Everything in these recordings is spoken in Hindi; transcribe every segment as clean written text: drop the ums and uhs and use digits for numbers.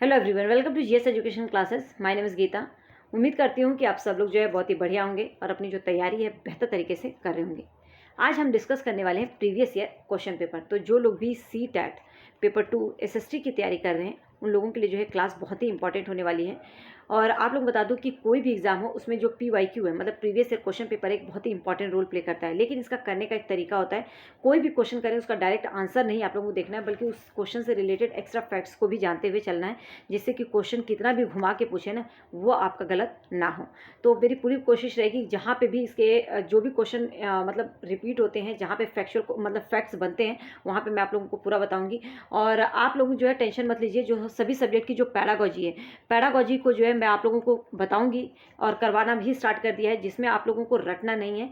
Hello everyone, welcome to GS education classes. My name is Geeta. उम्मीद करती हूँ कि आप सब लोग जो है बहुत ही बढ़िया होंगे और अपनी जो तैयारी है बेहतर तरीके से कर रहे होंगे। आज हम डिस्कस करने वाले हैं प्रीवियस ईयर क्वेश्चन पेपर। तो जो लोग भी सी टैट पेपर 2 एसएसटी की तैयारी कर रहे हैं उन लोगों के लिए जो है क्लास बहुत ही इंपॉर्टेंट होने वाली है। और आप लोग बता दूं कि कोई भी एग्जाम हो उसमें जो PYQ है, मतलब प्रीवियस ईयर क्वेश्चन पेपर, एक बहुत ही इंपॉर्टेंट रोल प्ले करता है। लेकिन इसका करने का एक तरीका होता है। कोई भी क्वेश्चन करें उसका डायरेक्ट आंसर नहीं आप लोगों को देखना है, बल्कि उस क्वेश्चन से रिलेटेड एक्स्ट्रा फैक्ट्स को भी जानते हुए चलना है, जिससे कि क्वेश्चन कितना भी घुमा के पूछे ना वो आपका गलत ना हो। तो मेरी पूरी कोशिश रहेगी जहाँ पे भी इसके जो भी क्वेश्चन मतलब रिपीट होते हैं, जहाँ पे फैक्चुअल मतलब फैक्ट्स बनते हैं, वहाँ पे मैं आप लोगों को पूरा बताऊंगी। और आप लोग जो है टेंशन मत लीजिए। जो सभी सब्जेक्ट की जो पैडागॉजी है, पैडागॉजी को जो है मैं आप लोगों को बताऊंगी और करवाना भी स्टार्ट कर दिया है, जिसमें आप लोगों को रटना नहीं है,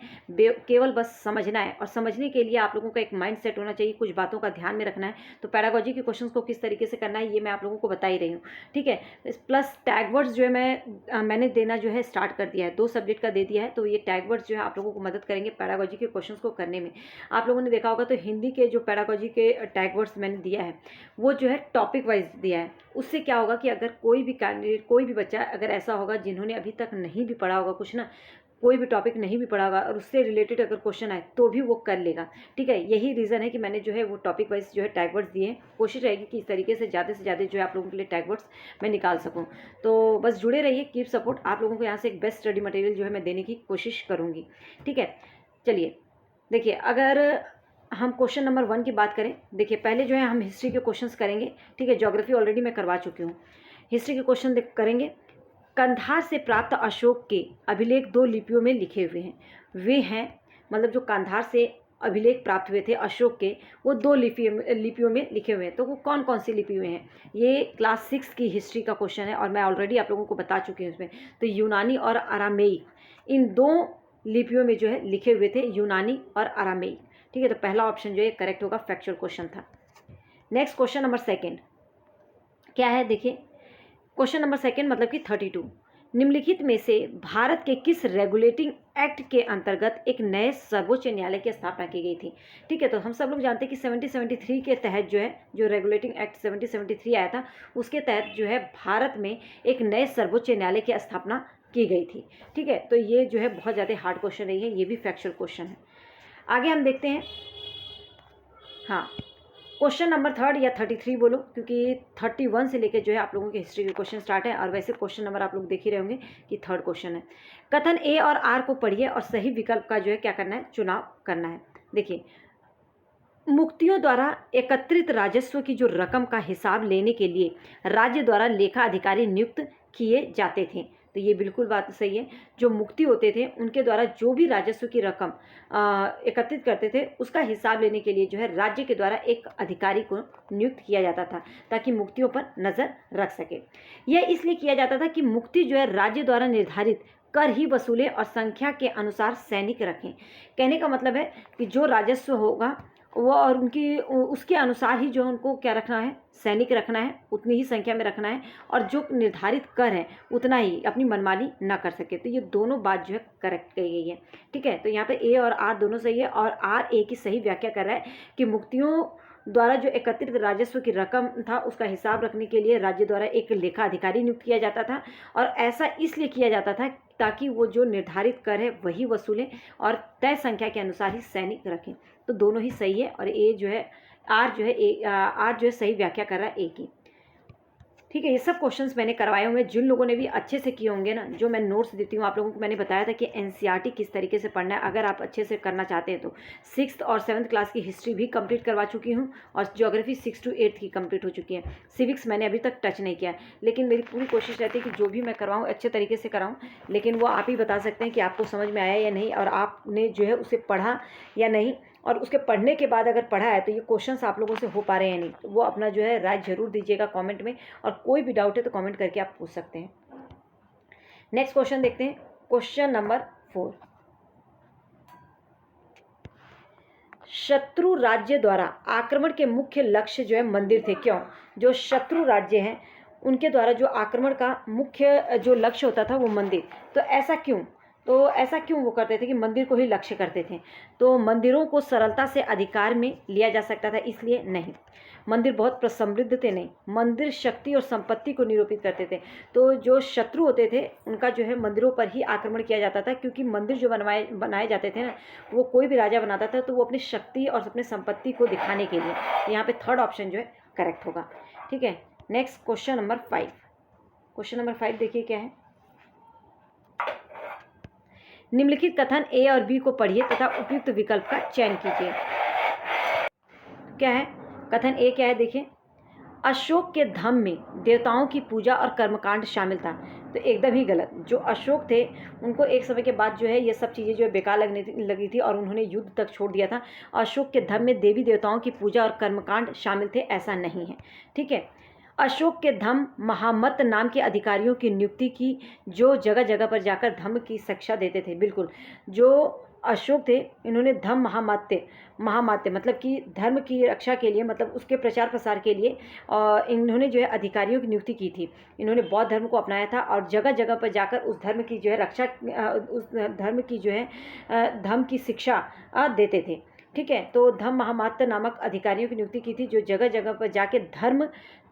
केवल बस समझना है। और समझने के लिए आप लोगों का एक माइंड सेट होना चाहिए, कुछ बातों का ध्यान में रखना है। तो पैडागॉजी के क्वेश्चंस को किस तरीके से करना है ये मैं आप लोगों को बता ही रही हूँ, ठीक है। प्लस टैग वर्ड्स जो है मैंने देना जो है स्टार्ट कर दिया है, 2 सब्जेक्ट का दे दिया है। तो ये टैग वर्ड्स जो है आप लोगों को मदद करेंगे पैडागॉजी के क्वेश्चंस को करने में। आप लोगों ने देखा होगा तो हिंदी के जो पैडागॉजी के टैग वर्ड्स मैंने दिया है वो जो है टॉपिक वाइज दिया है। उससे क्या होगा कि अगर कोई भी कैंडिडेट, कोई भी बच्चा अगर ऐसा होगा जिन्होंने अभी तक नहीं भी पढ़ा होगा कुछ ना, कोई भी टॉपिक नहीं भी पढ़ा होगा और उससे रिलेटेड अगर क्वेश्चन आए तो भी वो कर लेगा, ठीक है। यही रीज़न है कि मैंने जो है वो टॉपिक वाइज जो है टैग वर्ड्स दिए हैं। कोशिश रहेगी कि इस तरीके से ज़्यादा जो है आप लोगों के लिए टैग वर्ड्स मैं निकाल सकूँ। तो बस जुड़े रहिए, कीप सपोर्ट। आप लोगों को यहाँ से एक बेस्ट स्टडी मटेरियल जो है मैं देने की कोशिश करूँगी, ठीक है। चलिए देखिए, अगर हम क्वेश्चन नंबर 1 की बात करें, देखिए पहले जो है हम हिस्ट्री के क्वेश्चंस करेंगे, ठीक है। ज्योग्राफी ऑलरेडी मैं करवा चुकी हूँ, हिस्ट्री के क्वेश्चन करेंगे। कंधार से प्राप्त अशोक के अभिलेख 2 लिपियों में लिखे हुए हैं। वे हैं, मतलब जो कंधार से अभिलेख प्राप्त हुए थे अशोक के, वो 2 लिपियों में लिखे हुए हैं। तो वो कौन कौन सी लिपि में हैं? ये क्लास 6 की हिस्ट्री का क्वेश्चन है और मैं ऑलरेडी आप लोगों को बता चुकी हूँ इसमें। तो यूनानी और अरामेइक, इन 2 लिपियों में जो है लिखे हुए थे, यूनानी और अरामेइक, ठीक है। तो पहला ऑप्शन जो है करेक्ट होगा, फैक्चुअल क्वेश्चन था। नेक्स्ट क्वेश्चन नंबर 2 क्या है, देखिए क्वेश्चन नंबर 2 मतलब कि 32। निम्नलिखित में से भारत के किस रेगुलेटिंग एक्ट के अंतर्गत एक नए सर्वोच्च न्यायालय की स्थापना की गई थी? ठीक है, तो हम सब लोग जानते हैं कि 1773 के तहत जो है, जो रेगुलेटिंग एक्ट 1773 आया था, उसके तहत जो है भारत में एक नए सर्वोच्च न्यायालय की स्थापना की गई थी, ठीक है। तो ये जो है बहुत ज़्यादा हार्ड क्वेश्चन नहीं है, ये भी फैक्चुअल क्वेश्चन है। आगे हम देखते हैं, हाँ क्वेश्चन नंबर 3 या 33 बोलो, क्योंकि 31 से लेकर जो है आप लोगों के हिस्ट्री के क्वेश्चन स्टार्ट है। और वैसे क्वेश्चन नंबर आप लोग देख ही रहे होंगे कि 3rd क्वेश्चन है। कथन ए और आर को पढ़िए और सही विकल्प का जो है क्या करना है, चुनाव करना है। देखिए, मुक्तियों द्वारा एकत्रित राजस्व की जो रकम का हिसाब लेने के लिए राज्य द्वारा लेखा अधिकारी नियुक्त किए जाते थे। तो ये बिल्कुल बात सही है। जो मुक्ति होते थे उनके द्वारा जो भी राजस्व की रकम एकत्रित करते थे, उसका हिसाब लेने के लिए जो है राज्य के द्वारा एक अधिकारी को नियुक्त किया जाता था, ताकि मुक्तियों पर नज़र रख सके। यह इसलिए किया जाता था कि मुक्ति जो है राज्य द्वारा निर्धारित कर ही वसूले और संख्या के अनुसार सैनिक रखें। कहने का मतलब है कि जो राजस्व होगा वो और उनकी उसके अनुसार ही जो उनको क्या रखना है, सैनिक रखना है, उतनी ही संख्या में रखना है। और जो निर्धारित कर है उतना ही, अपनी मनमानी ना कर सके। तो ये दोनों बात जो है करेक्ट कही गई है, ठीक है। तो यहाँ पे ए और आर दोनों सही है, और आर ए की सही व्याख्या कर रहा है कि मुक्तियों द्वारा जो एकत्रित राजस्व की रकम था उसका हिसाब रखने के लिए राज्य द्वारा एक लेखा अधिकारी नियुक्त किया जाता था। और ऐसा इसलिए किया जाता था ताकि वो जो निर्धारित कर है वही वसूलें और तय संख्या के अनुसार ही सैनिक रखें। तो दोनों ही सही है। और ए जो है, आर जो है आर जो है सही व्याख्या कर रहा है ए की, ठीक है। ये सब क्वेश्चंस मैंने करवाए हुए हैं। जिन लोगों ने भी अच्छे से किए होंगे ना, जो मैं नोट्स देती हूँ आप लोगों को, मैंने बताया था कि एनसीईआरटी किस तरीके से पढ़ना है। अगर आप अच्छे से करना चाहते हैं तो 6th और 7th क्लास की हिस्ट्री भी कंप्लीट करवा चुकी हूँ, और ज्योग्राफी 6 to 8 की कंप्लीट हो चुकी है। सिविक्स मैंने अभी तक टच नहीं किया है, लेकिन मेरी पूरी कोशिश रहती है कि जो भी मैं करवाऊँ अच्छे तरीके से कराऊँ। लेकिन वो आप ही बता सकते हैं कि आपको समझ में आया या नहीं, और आपने जो है उसे पढ़ा या नहीं, और उसके पढ़ने के बाद अगर पढ़ा है तो ये क्वेश्चंस आप लोगों से हो पा रहे हैं या नहीं। तो वो अपना जो है राय जरूर दीजिएगा कमेंट में, और कोई भी डाउट है तो कमेंट करके आप पूछ सकते हैं। नेक्स्ट क्वेश्चन देखते हैं, क्वेश्चन नंबर 4। शत्रु राज्य द्वारा आक्रमण के मुख्य लक्ष्य जो है मंदिर थे। क्यों? जो शत्रु राज्य हैं उनके द्वारा जो आक्रमण का मुख्य जो लक्ष्य होता था वो मंदिर। तो ऐसा क्यों? तो ऐसा क्यों वो करते थे कि मंदिर को ही लक्ष्य करते थे? तो मंदिरों को सरलता से अधिकार में लिया जा सकता था, इसलिए नहीं। मंदिर बहुत प्रसमृद्ध थे, नहीं। मंदिर शक्ति और संपत्ति को निरूपित करते थे। तो जो शत्रु होते थे उनका जो है मंदिरों पर ही आक्रमण किया जाता था, क्योंकि मंदिर जो बनाए जाते थे ना, वो कोई भी राजा बनाता था तो वो अपनी शक्ति और अपनी संपत्ति को दिखाने के लिए। यहाँ पे थर्ड ऑप्शन जो है करेक्ट होगा। ठीक है, next question number 5। Question number 5 देखिए क्या है। निम्नलिखित कथन ए और बी को पढ़िए तथा उपयुक्त विकल्प का चयन कीजिए। क्या है कथन ए? क्या है देखिए, अशोक के धम्म में देवताओं की पूजा और कर्मकांड शामिल था। तो एकदम ही गलत। जो अशोक थे उनको एक समय के बाद जो है ये सब चीज़ें जो है बेकार लगी थी और उन्होंने युद्ध तक छोड़ दिया था। अशोक के धम्म में देवी देवताओं की पूजा और कर्मकांड शामिल थे, ऐसा नहीं है। ठीक है, अशोक के धम्म महामत नाम के अधिकारियों की नियुक्ति की, जो जगह जगह पर जाकर धम्म की शिक्षा देते थे। बिल्कुल, जो अशोक थे इन्होंने धम्म महामात्य मतलब कि धर्म की रक्षा के लिए, मतलब उसके प्रचार प्रसार के लिए इन्होंने जो है अधिकारियों की नियुक्ति की थी। इन्होंने बौद्ध धर्म को अपनाया था और जगह जगह पर जाकर उस धर्म की जो है रक्षा, उस धर्म की जो है धम्म की शिक्षा देते थे। ठीक है, तो धम्म महामात्य नामक अधिकारियों की नियुक्ति की थी, जो जगह जगह पर जाके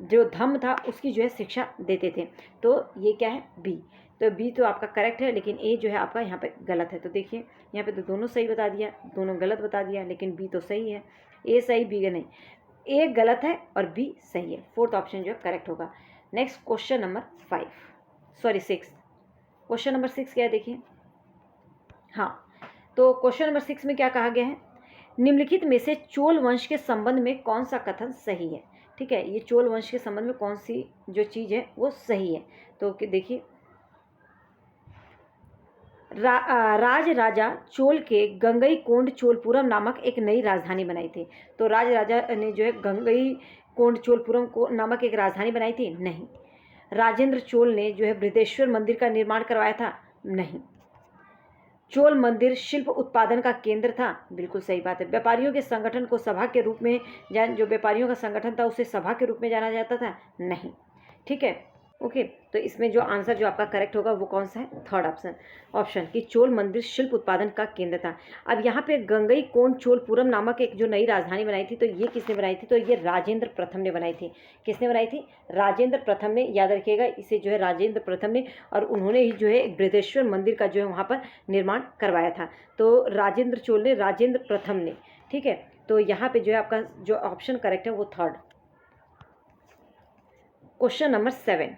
जो धम्म था उसकी जो है शिक्षा देते थे। तो ये क्या है? बी। तो बी तो आपका करेक्ट है, लेकिन ए जो है आपका यहाँ पे गलत है। तो देखिए यहाँ पे तो दोनों सही बता दिया, दोनों गलत बता दिया, लेकिन बी तो सही है। ए सही, बी नहीं। ए गलत है और बी सही है। फोर्थ ऑप्शन जो है करेक्ट होगा। Next question number 6। Question number 6 क्या है देखिए। हाँ, तो क्वेश्चन नंबर 6 में क्या कहा गया है? निम्नलिखित में से चोल वंश के संबंध में कौन सा कथन सही है? ठीक है, ये चोल वंश के संबंध में कौन सी जो चीज़ है वो सही है? तो देखिए, राज राजा चोल के गंगई कोंड चोलपुरम नामक एक नई राजधानी बनाई थी। तो राज राजा ने जो है गंगई कोंड चोलपुरम को नामक एक राजधानी बनाई थी? नहीं। राजेंद्र चोल ने जो है बृहदेश्वर मंदिर का निर्माण करवाया था? नहीं। चोल मंदिर शिल्प उत्पादन का केंद्र था? बिल्कुल सही बात है। व्यापारियों के संगठन को सभा के रूप में जो व्यापारियों का संगठन था उसे सभा के रूप में जाना जाता था? नहीं। ठीक है, ओके। तो इसमें जो आंसर जो आपका करेक्ट होगा वो कौन सा है? थर्ड ऑप्शन कि चोल मंदिर शिल्प उत्पादन का केंद्र था। अब यहाँ पे गंगई कोंड चोलपुरम नामक एक जो नई राजधानी बनाई थी, तो ये किसने बनाई थी? तो ये राजेंद्र प्रथम ने बनाई थी। किसने बनाई थी? राजेंद्र प्रथम ने। याद रखिएगा इसे जो है राजेंद्र प्रथम ने, और उन्होंने ही जो है बृहदेश्वर मंदिर का जो है वहाँ पर निर्माण करवाया था। तो राजेंद्र चोल ने, राजेंद्र प्रथम ने। ठीक है, तो यहाँ पे जो है आपका जो ऑप्शन करेक्ट है वो थर्ड। Question number 7।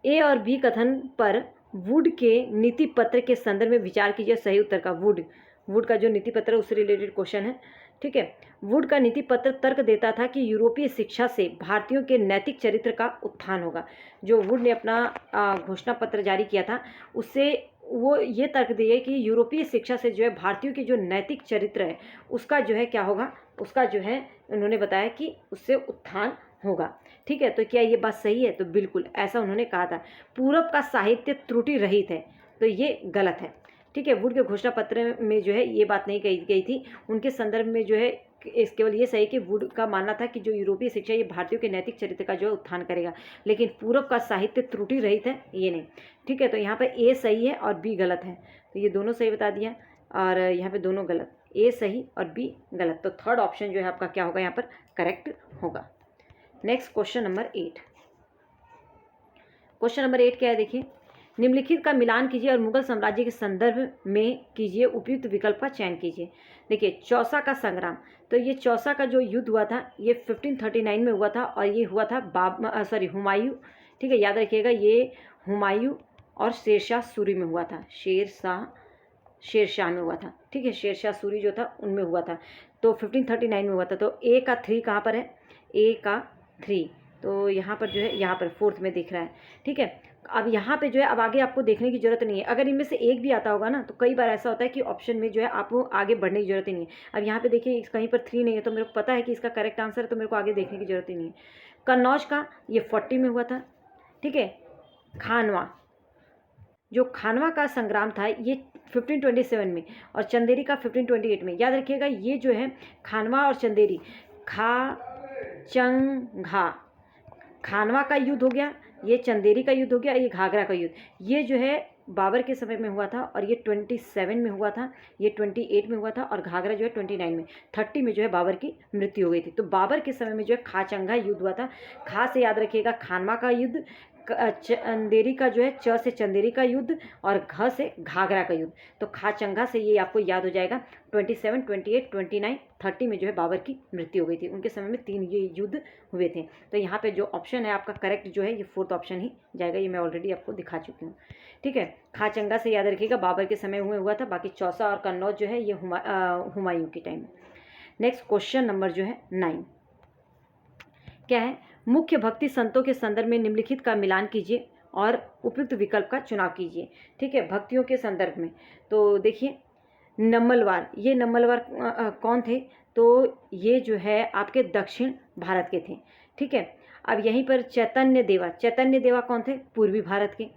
ए और बी कथन पर वुड के नीति पत्र के संदर्भ में विचार कीजिए। सही उत्तर का वुड का जो नीति पत्र है उससे रिलेटेड क्वेश्चन है। ठीक है, वुड का नीति पत्र तर्क देता था कि यूरोपीय शिक्षा से भारतीयों के नैतिक चरित्र का उत्थान होगा। जो वुड ने अपना घोषणा पत्र जारी किया था उससे वो ये तर्क दिए कि यूरोपीय शिक्षा से जो है भारतीयों की जो नैतिक चरित्र है उसका जो है क्या होगा, उसका जो है उन्होंने बताया कि उससे उत्थान होगा। ठीक है, तो क्या ये बात सही है? तो बिल्कुल ऐसा उन्होंने कहा था। पूरब का साहित्य त्रुटि रहित है, तो ये गलत है। ठीक है, वुड के घोषणा पत्र में जो है ये बात नहीं कही गई थी। उनके संदर्भ में जो है केवल ये सही कि वुड का मानना था कि जो यूरोपीय शिक्षा ये भारतीयों के नैतिक चरित्र का जो है उत्थान करेगा, लेकिन पूरब का साहित्य त्रुटि रहित है, ये नहीं। ठीक है, तो यहाँ पर ए सही है और बी गलत है। तो ये दोनों सही बता दिया और यहाँ पे दोनों गलत। ए सही और बी गलत। तो थर्ड ऑप्शन जो है आपका क्या होगा यहाँ पर? करेक्ट होगा। Next question number 8। Question number 8 क्या है देखिए। निम्नलिखित का मिलान कीजिए और मुगल साम्राज्य के संदर्भ में कीजिए, उपयुक्त विकल्प का चयन कीजिए। देखिए, चौसा का संग्राम। तो ये चौसा का जो युद्ध हुआ था ये 1539 में हुआ था और ये हुआ था हुमायूं। ठीक है, याद रखिएगा ये हुमायूं और शेरशाह सूरी में हुआ था। शेरशाह में हुआ था। ठीक है, शेरशाह सूरी जो था उनमें हुआ था। तो 1539 में हुआ था। तो ए का 3 कहाँ पर है? ए का 3 तो यहाँ पर जो है यहाँ पर 4th में दिख रहा है। ठीक है, अब यहाँ पे जो है अब आगे आपको देखने की जरूरत नहीं है। अगर इनमें से एक भी आता होगा ना तो कई बार ऐसा होता है कि ऑप्शन में जो है आपको आगे बढ़ने की जरूरत ही नहीं है। अब यहाँ पे देखिए कहीं पर 3 नहीं है तो मेरे को पता है कि इसका करेक्ट आंसर है, तो मेरे को आगे देखने की जरूरत ही नहीं है। कन्नौज का ये 40 में हुआ था। ठीक है, खानवा का संग्राम था ये 1527 में और चंदेरी का 1528 में। याद रखिएगा ये जो है खानवा और चंदेरी, खानवा का युद्ध हो गया, ये चंदेरी का युद्ध हो गया, ये घाघरा का युद्ध। ये जो है बाबर के समय में हुआ था और ये 27 में हुआ था, ये 28 में हुआ था और घाघरा जो है 29 में। 30 में जो है बाबर की मृत्यु हो गई थी। तो बाबर के समय में जो है खाचंगा युद्ध हुआ था। खा से याद रखिएगा खानवा का युद्ध, चंदेरी का जो है च से चंदेरी का युद्ध और घ से घाघरा का युद्ध। तो खाचंगा से ये आपको याद हो जाएगा। 27, 28, 29, 30 में जो है बाबर की मृत्यु हो गई थी। उनके समय में 3 ये युद्ध हुए थे। तो यहाँ पे जो ऑप्शन है आपका करेक्ट जो है ये 4th ऑप्शन ही जाएगा। ये मैं ऑलरेडी आपको दिखा चुकी हूँ। ठीक है, खाचंगा से याद रखिएगा बाबर के समय हुआ था। बाकी चौसा और कन्नौज जो है ये हुमायूं के टाइम में। नेक्स्ट क्वेश्चन नंबर जो है 9 क्या है, मुख्य भक्ति संतों के संदर्भ में निम्नलिखित का मिलान कीजिए और उपयुक्त विकल्प का चुनाव कीजिए। ठीक है, भक्तियों के संदर्भ में तो देखिए नम्मलवार, ये नम्मलवार कौन थे? तो ये जो है आपके दक्षिण भारत के थे। ठीक है, अब यहीं पर चैतन्य देवा कौन थे? पूर्वी भारत के।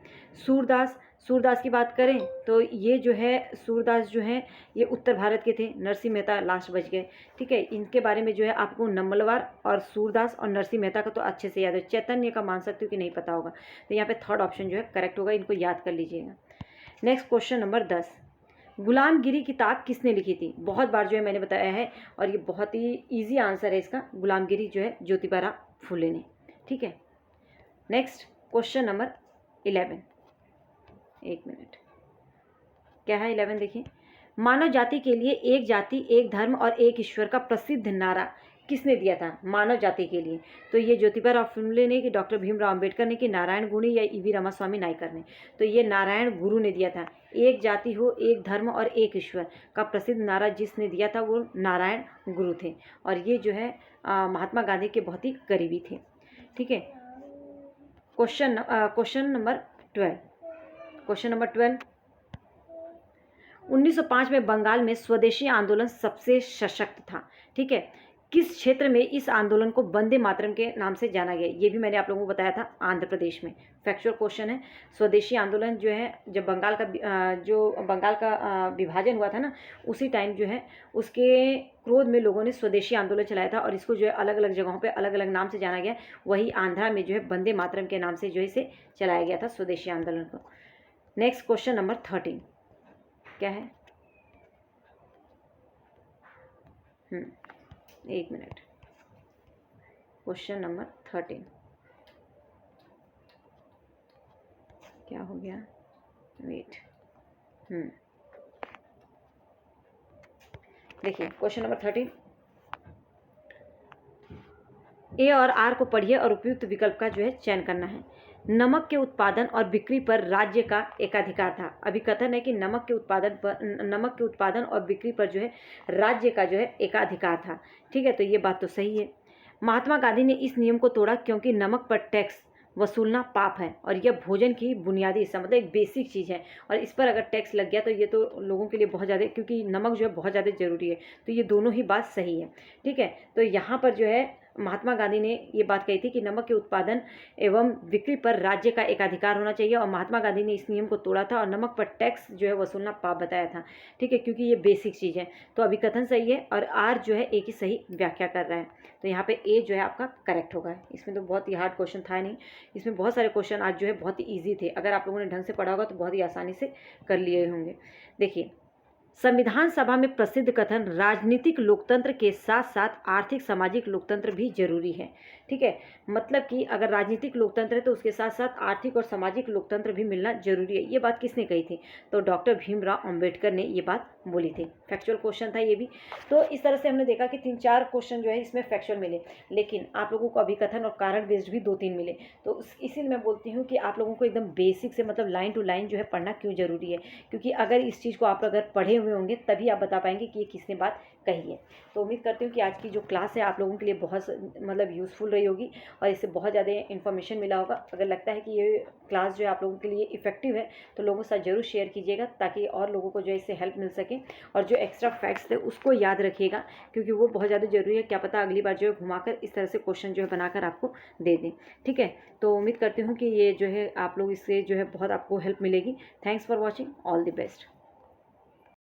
सूरदास की बात करें तो ये जो है सूरदास जो है ये उत्तर भारत के थे। नरसिंह मेहता लास्ट बच गए। ठीक है, इनके बारे में जो है आपको नम्मलवार और सूरदास और नरसिंह मेहता का तो अच्छे से याद है। चैतन्य का मान सकते हो कि नहीं पता होगा, तो यहाँ पे 3rd ऑप्शन जो है करेक्ट होगा। इनको याद कर लीजिएगा। नेक्स्ट क्वेश्चन नंबर 10, गुलामगिरी किताब किसने लिखी थी? बहुत बार जो है मैंने बताया है और ये बहुत ही ईजी आंसर है इसका। गुलामगिरी जो है ज्योतिबा राव फुले ने। ठीक है, नेक्स्ट क्वेश्चन नंबर 11, एक मिनट, क्या है 11? देखिए, मानव जाति के लिए एक जाति एक धर्म और एक ईश्वर का प्रसिद्ध नारा किसने दिया था? मानव जाति के लिए तो ये ज्योतिबा राव फुले ने कि डॉक्टर भीमराव अंबेडकर ने कि नारायण गुरु या ईवी रामास्वामी नायकर ने? तो ये नारायण गुरु ने दिया था। एक जाति हो एक धर्म और एक ईश्वर का प्रसिद्ध नारा जिसने दिया था वो नारायण गुरु थे और ये जो है महात्मा गांधी के बहुत ही करीबी थे। ठीक है, क्वेश्चन नंबर 12, 1905 में बंगाल में स्वदेशी आंदोलन सबसे सशक्त था। ठीक है, किस क्षेत्र में इस आंदोलन को वंदे मातरम के नाम से जाना गया? ये भी मैंने आप लोगों को बताया था, आंध्र प्रदेश में। फैक्चुअल क्वेश्चन है। स्वदेशी आंदोलन जो है जब बंगाल का विभाजन हुआ था ना, उसी टाइम जो है उसके क्रोध में लोगों ने स्वदेशी आंदोलन चलाया था और इसको जो है अलग अलग जगहों पे अलग अलग नाम से जाना गया। वही आंध्रा में जो है वंदे मातरम के नाम से जो है इसे चलाया गया था, स्वदेशी आंदोलन को। नेक्स्ट क्वेश्चन नंबर 13 क्या है? एक मिनट, क्वेश्चन नंबर 13 क्या हो गया? वेट, देखिए क्वेश्चन नंबर 13, ए और आर को पढ़िए और उपयुक्त विकल्प का जो है चयन करना है। नमक के उत्पादन और बिक्री पर राज्य का एकाधिकार था। अभी कथन है कि नमक के उत्पादन और बिक्री पर जो है राज्य का जो है एकाधिकार था। ठीक है, तो ये बात तो सही है। महात्मा गांधी ने इस नियम को तोड़ा क्योंकि नमक पर टैक्स वसूलना पाप है और यह भोजन की बुनियादी हिस्सा मतलब एक बेसिक चीज़ है और इस पर अगर टैक्स लग गया तो ये तो लोगों के लिए बहुत ज़्यादा, क्योंकि नमक जो है बहुत ज़्यादा ज़रूरी है। तो ये दोनों ही बात सही है। ठीक है, तो यहाँ पर जो है महात्मा गांधी ने ये बात कही थी कि नमक के उत्पादन एवं बिक्री पर राज्य का एकाधिकार होना चाहिए और महात्मा गांधी ने इस नियम को तोड़ा था और नमक पर टैक्स जो है वसूलना पाप बताया था। ठीक है, क्योंकि ये बेसिक चीज़ है। तो अभी कथन सही है और आर जो है ए की सही व्याख्या कर रहा है। तो यहाँ पे ए जो है आपका करेक्ट होगा। इसमें तो बहुत ही हार्ड क्वेश्चन था नहीं, इसमें बहुत सारे क्वेश्चन आज जो है बहुत ही ईजी थे। अगर आप लोगों ने ढंग से पढ़ा होगा तो बहुत ही आसानी से कर लिए होंगे। देखिए, संविधान सभा में प्रसिद्ध कथन राजनीतिक लोकतंत्र के साथ साथ आर्थिक सामाजिक लोकतंत्र भी जरूरी है। ठीक है, मतलब कि अगर राजनीतिक लोकतंत्र है तो उसके साथ साथ आर्थिक और सामाजिक लोकतंत्र भी मिलना जरूरी है। ये बात किसने कही थी? तो डॉक्टर भीमराव अंबेडकर ने ये बात बोली थी। फैक्चुअल क्वेश्चन था ये भी। तो इस तरह से हमने देखा कि 3-4 क्वेश्चन जो है इसमें फैक्चुअल मिले, लेकिन आप लोगों को अभिकथन और कारण बेस्ड भी 2-3 मिले। तो इसीलिए मैं बोलती हूँ कि आप लोगों को एकदम बेसिक से मतलब लाइन टू लाइन जो है पढ़ना क्यों जरूरी है, क्योंकि अगर इस चीज़ को आप अगर पढ़े हुए होंगे तभी आप बता पाएंगे कि ये किसने बात कही है। तो उम्मीद करती हूँ कि आज की जो क्लास है आप लोगों के लिए बहुत मतलब यूज़फुल रही होगी और इससे बहुत ज़्यादा इन्फॉर्मेशन मिला होगा। अगर लगता है कि ये क्लास जो है आप लोगों के लिए इफेक्टिव है तो लोगों के साथ ज़रूर शेयर कीजिएगा ताकि और लोगों को जो है इससे हेल्प मिल सके। और जो एक्स्ट्रा फैक्ट्स थे उसको याद रखिएगा क्योंकि वो बहुत ज़्यादा ज़रूरी है। क्या पता अगली बार जो है घुमाकर इस तरह से क्वेश्चन जो है बनाकर आपको दे दें। ठीक है, तो उम्मीद करती हूँ कि ये जो है आप लोग इससे जो है बहुत आपको हेल्प मिलेगी। Thanks for watching, all the best.